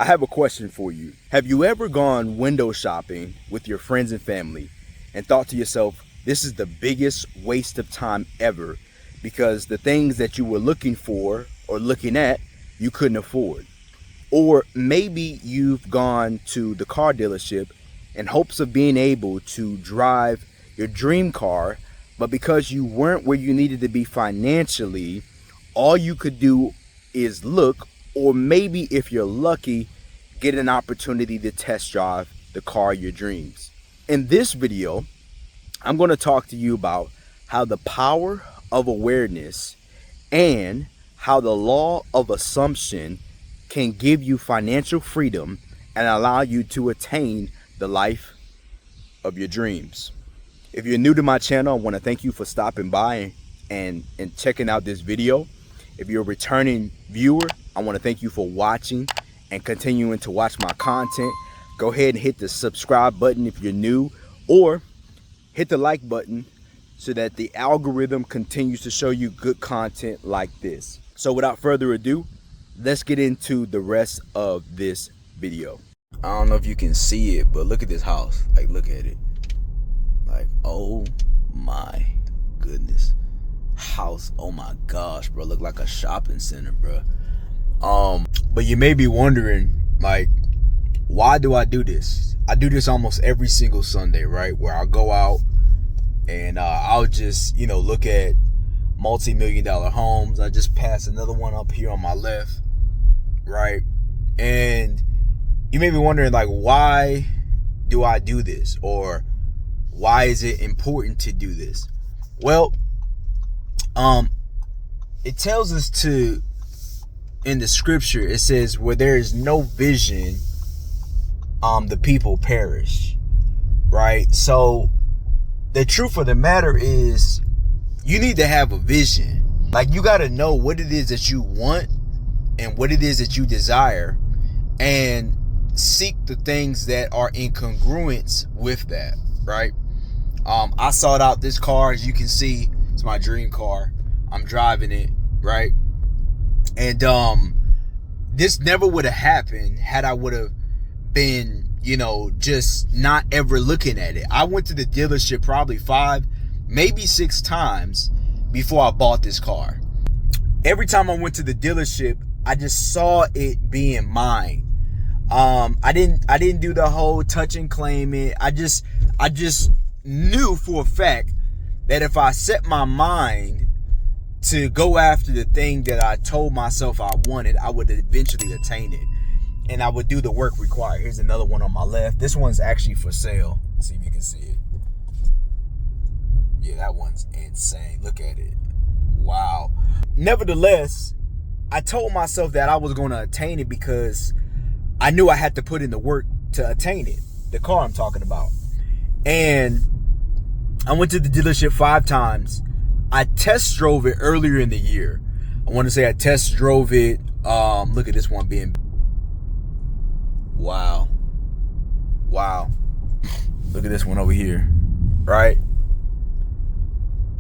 I have a question for you. Have you ever gone window shopping with your friends and family and thought to yourself, this is the biggest waste of time ever because the things that you were looking for or looking at, you couldn't afford? Or maybe you've gone to the car dealership in hopes of being able to drive your dream car, but because you weren't where you needed to be financially, all you could do is look, or maybe if you're lucky, get an opportunity to test drive the car of your dreams. In this video, I'm going to talk to you about how the power of awareness and how the law of assumption can give you financial freedom and allow you to attain the life of your dreams. If you're new to my channel, I want to thank you for stopping by and checking out this video. If you're a returning viewer, I want to thank you for watching and continuing to watch my content. Go ahead and hit the subscribe button if you're new, or hit the like button so that the algorithm continues to show you good content like this. So without further ado, let's get into the rest of this video. I don't know if you can see it, but look at this house. Like, look at it. Like, oh my goodness. House, oh my gosh, bro, look like a shopping center, bro. But you may be wondering, like, why do I do this? I do this almost every single Sunday, right? Where I'll go out and I'll just, look at multi-million-dollar homes. I just passed another one up here on my left, right? And you may be wondering, like, why do I do this? Or why is it important to do this? Well, it tells us to, in the scripture, it says, where there is no vision, the people perish, right? So the truth of the matter is, you need to have a vision. Like, you got to know what it is that you want and what it is that you desire, and seek the things that are in congruence with that, right? I sought out this car. As you can see, it's my dream car. I'm driving it, right? And this never would have happened had I would have been, just not ever looking at it. I went to the dealership probably 5, maybe 6 times before I bought this car. Every time I went to the dealership, I just saw it being mine. I didn't do the whole touch and claim it. I just knew for a fact that if I set my mind to go after the thing that I told myself I wanted, I would eventually attain it, and I would do the work required. Here's another one on my left. This one's actually for sale. Let's see if you can see it. Yeah, that one's insane. Look at it. Wow. Nevertheless, I told myself that I was going to attain it because I knew I had to put in the work to attain it. The car I'm talking about. And I went to the dealership 5 times. I test drove it earlier in the year. I want to say I test drove it. Look at this one being. Wow. Look at this one over here. Right?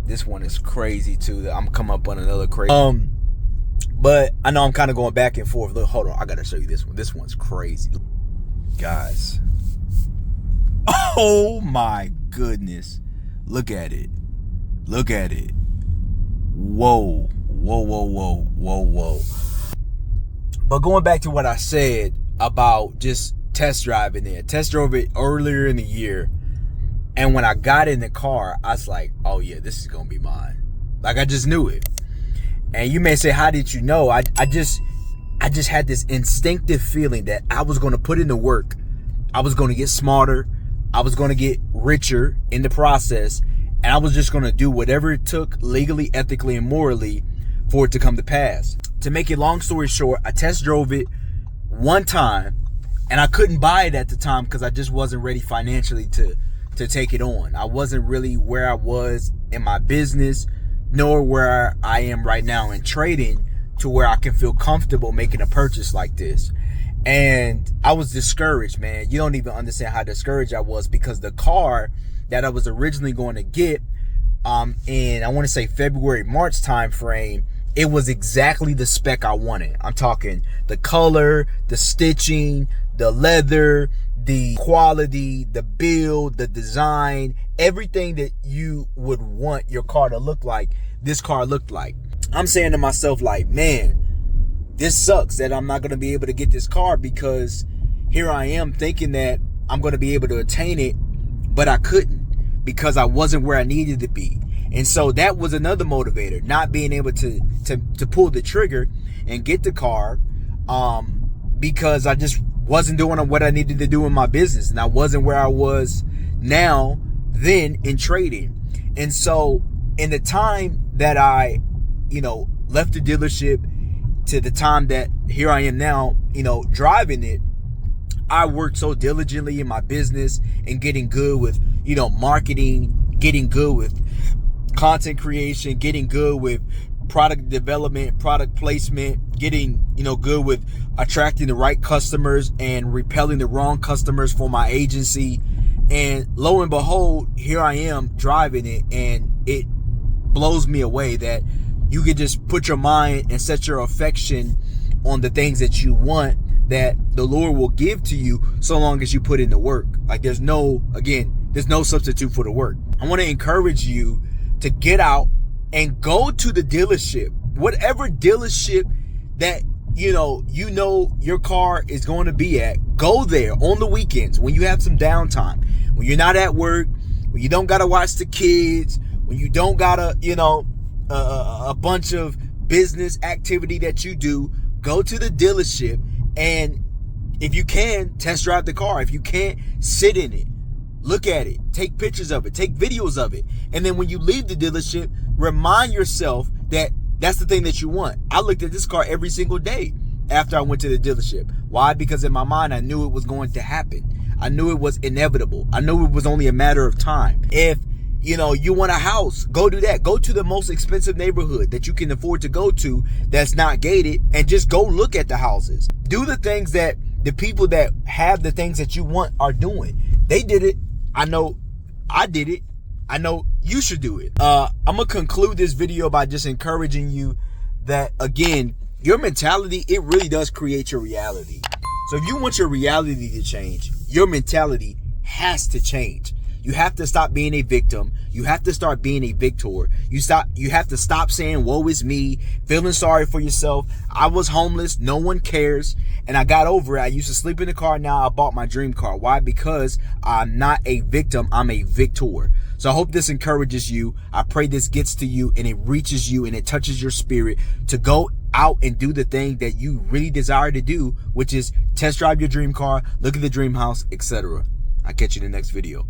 This one is crazy too. I'm coming up on another crazy. But I know I'm kind of going back and forth. Look, hold on. I got to show you this one. This one's crazy. Guys. Oh my goodness. Look at it. Look at it. Whoa. But going back to what I said about just test driving it. Test drove it earlier in the year. And when I got in the car, I was like, oh yeah, this is going to be mine. Like, I just knew it. And you may say, how did you know? I just had this instinctive feeling that I was going to put in the work. I was going to get smarter. I was going to get richer in the process. And I was just going to do whatever it took legally, ethically, and morally for it to come to pass. To make it long story short, I test drove it 1 time. And I couldn't buy it at the time because I just wasn't ready financially to take it on. I wasn't really where I was in my business, nor where I am right now in trading, to where I can feel comfortable making a purchase like this. And I was discouraged, man. You don't even understand how discouraged I was, because the car that I was originally going to get in, I want to say February, March time frame, it was exactly the spec I wanted. I'm talking the color, the stitching, the leather, the quality, the build, the design, everything that you would want your car to look like, this car looked like. I'm saying to myself, like, man, this sucks that I'm not going to be able to get this car, because here I am thinking that I'm going to be able to attain it, but I couldn't, because I wasn't where I needed to be. And so that was another motivator, not being able to pull the trigger and get the car, because I just wasn't doing what I needed to do in my business, and I wasn't where I was then in trading. And so in the time that I, left the dealership to the time that here I am now, driving it, I worked so diligently in my business and getting good with, marketing, getting good with content creation, getting good with product development, product placement, getting, good with attracting the right customers and repelling the wrong customers for my agency. And lo and behold, here I am driving it, and it blows me away that you could just put your mind and set your affection on the things that you want, that the Lord will give to you, so long as you put in the work. Like, there's no substitute for the work. I want to encourage you to get out and go to the dealership, whatever dealership that your car is going to be at. Go there on the weekends when you have some downtime, when you're not at work, when you don't gotta watch the kids, when you don't gotta a bunch of business activity that you do. Go to the dealership, and if you can, test drive the car. If you can't, sit in it, look at it, take pictures of it, take videos of it. And then when you leave the dealership, remind yourself that that's the thing that you want. I looked at this car every single day after I went to the dealership. Why? Because in my mind, I knew it was going to happen. I knew it was inevitable. I knew it was only a matter of time. If you want a house, go do that. Go to the most expensive neighborhood that you can afford to go to that's not gated, and just go look at the houses. Do the things that the people that have the things that you want are doing. They did it. I know I did it. I know you should do it. I'm going to conclude this video by just encouraging you that, again, your mentality, it really does create your reality. So if you want your reality to change, your mentality has to change. You have to stop being a victim. You have to start being a victor. You have to stop saying, woe is me, feeling sorry for yourself. I was homeless. No one cares. And I got over it. I used to sleep in the car. Now I bought my dream car. Why? Because I'm not a victim. I'm a victor. So I hope this encourages you. I pray this gets to you and it reaches you and it touches your spirit to go out and do the thing that you really desire to do, which is test drive your dream car, look at the dream house, etc. I'll catch you in the next video.